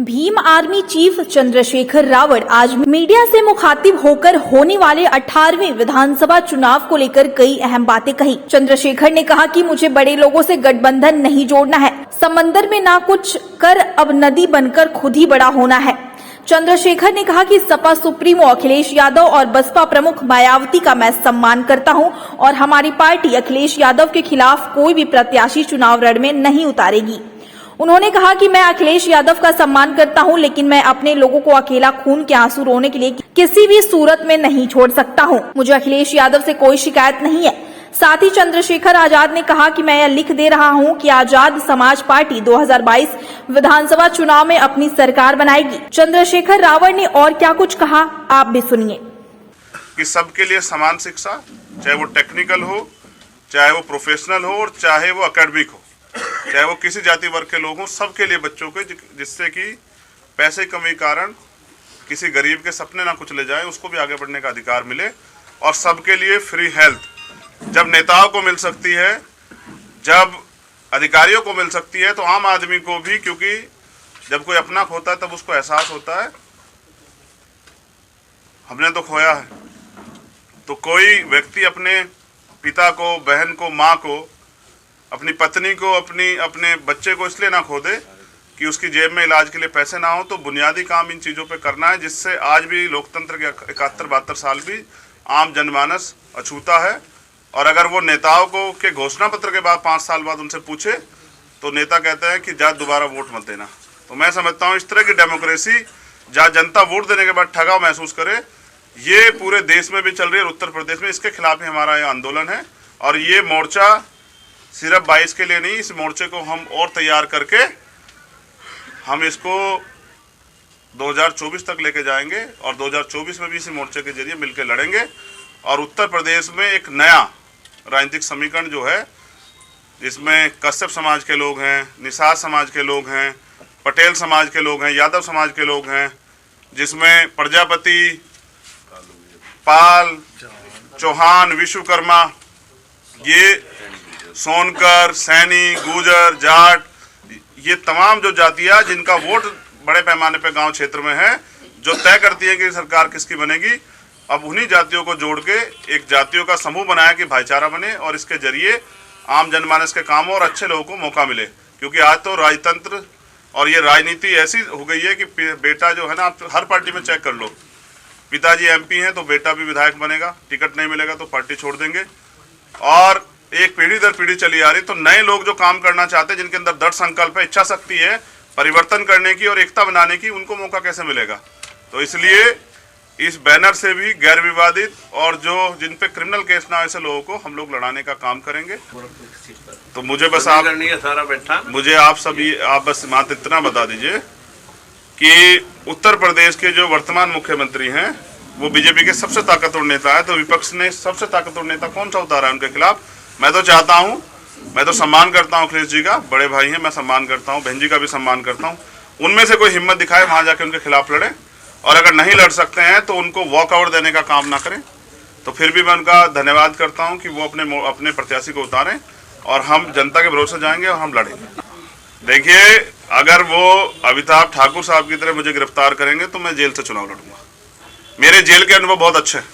Bhim army chief Chandrashekhar Rawat आज media से मुखातिब होकर होने वाले 18वें विधानसभा चुनाव को लेकर कई अहम बातें कही। चंद्रशेखर ने कहा कि मुझे बड़े लोगों से गठबंधन नहीं जोड़ना है, समंदर में ना कुछ कर अब नदी बनकर खुद ही बड़ा होना है। चंद्रशेखर ने कहा कि सपा सुप्रीमो अखिलेश यादव और बसपा प्रमुख मायावती का मैं सम्मान करता हूं और हमारी पार्टी अखिलेश यादव के खिलाफ कोई भी प्रत्याशी चुनाव रण में नहीं उतारेगी। उन्होंने कहा कि मैं अखिलेश यादव का सम्मान करता हूं, लेकिन मैं अपने लोगों को अकेला खून के आंसू रोने के लिए किसी भी सूरत में नहीं छोड़ सकता हूं। मुझे अखिलेश यादव से कोई शिकायत नहीं है। साथ ही चंद्रशेखर आजाद ने कहा कि मैं यह लिख दे रहा हूं कि आजाद समाज पार्टी 2022 विधानसभा चुनाव में अपनी सरकार बनाएगी। चंद्रशेखर रावत ने और क्या कुछ कहा, आप भी सुनिए। कि सबके लिए समान शिक्षा, चाहे वो टेक्निकल हो, चाहे वो प्रोफेशनल हो और चाहे वो एकेडमिक हो, चाहे वो किसी जाति वर्ग के लोग हों, सबके लिए बच्चों के, जिससे कि पैसे की कमी कारण किसी गरीब के सपने ना कुचले जाए, उसको भी आगे बढ़ने का अधिकार मिले। और सबके लिए फ्री हेल्थ जब नेताओं को मिल सकती है, जब अधिकारियों को मिल सकती है, तो आम आदमी को भी, क्योंकि जब कोई अपना खोता है तब उसको एहसास होता है हमने तो खोया है। तो कोई व्यक्ति अपने पिता को, बहन को, माँ को, अपनी पत्नी को, अपने बच्चे को इसलिए ना खो दे कि उसकी जेब में इलाज के लिए पैसे ना हो। तो बुनियादी काम इन चीज़ों पे करना है, जिससे आज भी लोकतंत्र के 71-72 साल भी आम जनमानस अछूता है। और अगर वो नेताओं को के घोषणा पत्र के बाद 5 साल बाद उनसे पूछे तो नेता कहते हैं कि जा दोबारा वोट मत देना। तो मैं समझता हूँ इस तरह की डेमोक्रेसी जहाँ जनता वोट देने के बाद ठगाव महसूस करे, ये पूरे देश में भी चल रही है, उत्तर प्रदेश में। इसके खिलाफ ही हमारा ये आंदोलन है और ये मोर्चा सिर्फ 22 के लिए नहीं, इस मोर्चे को हम और तैयार करके हम इसको 2024 तक लेके जाएंगे और 2024 में भी इसी मोर्चे के जरिए मिलकर लड़ेंगे। और उत्तर प्रदेश में एक नया राजनीतिक समीकरण जो है, जिसमें कश्यप समाज के लोग हैं, निषाद समाज के लोग हैं, पटेल समाज के लोग हैं, यादव समाज के लोग हैं, जिसमें प्रजापति, पाल, चौहान, विश्वकर्मा, ये सोनकर, सैनी, गुजर, जाट, ये तमाम जो जातियां जिनका वोट बड़े पैमाने पे गांव क्षेत्र में है, जो तय करती है कि सरकार किसकी बनेगी, अब उन्हीं जातियों को जोड़ के एक जातियों का समूह बनाया कि भाईचारा बने और इसके जरिए आम जनमानस के काम और अच्छे लोगों को मौका मिले। क्योंकि आज तो राजतंत्र और ये राजनीति ऐसी हो गई है कि बेटा जो है ना, आप हर पार्टी में चेक कर लो, पिताजी MP हैं तो बेटा भी विधायक बनेगा, टिकट नहीं मिलेगा तो पार्टी छोड़ देंगे। और एक पीढ़ी दर पीढ़ी चली आ रही। तो नए लोग जो काम करना चाहते हैं, जिनके अंदर दृढ़ संकल्प है, इच्छा शक्ति है परिवर्तन करने की और एकता बनाने की, उनको मौका कैसे मिलेगा। तो इसलिए इस बैनर से भी गैर विवादित और जो जिन पे क्रिमिनल केस ना, ऐसे लोगों को हम लोग लड़ाने का काम करेंगे। तो मुझे बस आप मुझे आप सभी आप बस मात्र इतना बता दीजिए कि उत्तर प्रदेश के जो वर्तमान मुख्यमंत्री हैं वो बीजेपी के सबसे ताकतवर नेता है। तो विपक्ष ने सबसे ताकतवर नेता कौन सा उतारा है उनके खिलाफ। मैं तो चाहता हूं, मैं तो सम्मान करता हूं अखिलेश जी का, बड़े भाई हैं, मैं सम्मान करता हूं, बहन जी का भी सम्मान करता हूं। उनमें से कोई हिम्मत दिखाए, वहां जाके उनके खिलाफ लड़े। और अगर नहीं लड़ सकते हैं तो उनको वॉकआउट देने का काम ना करें। तो फिर भी मैं उनका धन्यवाद करता हूं कि वो अपने प्रत्याशी को उतारें और हम जनता के भरोसे जाएंगे और हम लड़ेंगे। देखिए, अगर वो अमिताभ ठाकुर साहब की तरह मुझे गिरफ्तार करेंगे तो मैं जेल से चुनाव लड़ूंगा। मेरे जेल के अनुभव बहुत अच्छे हैं।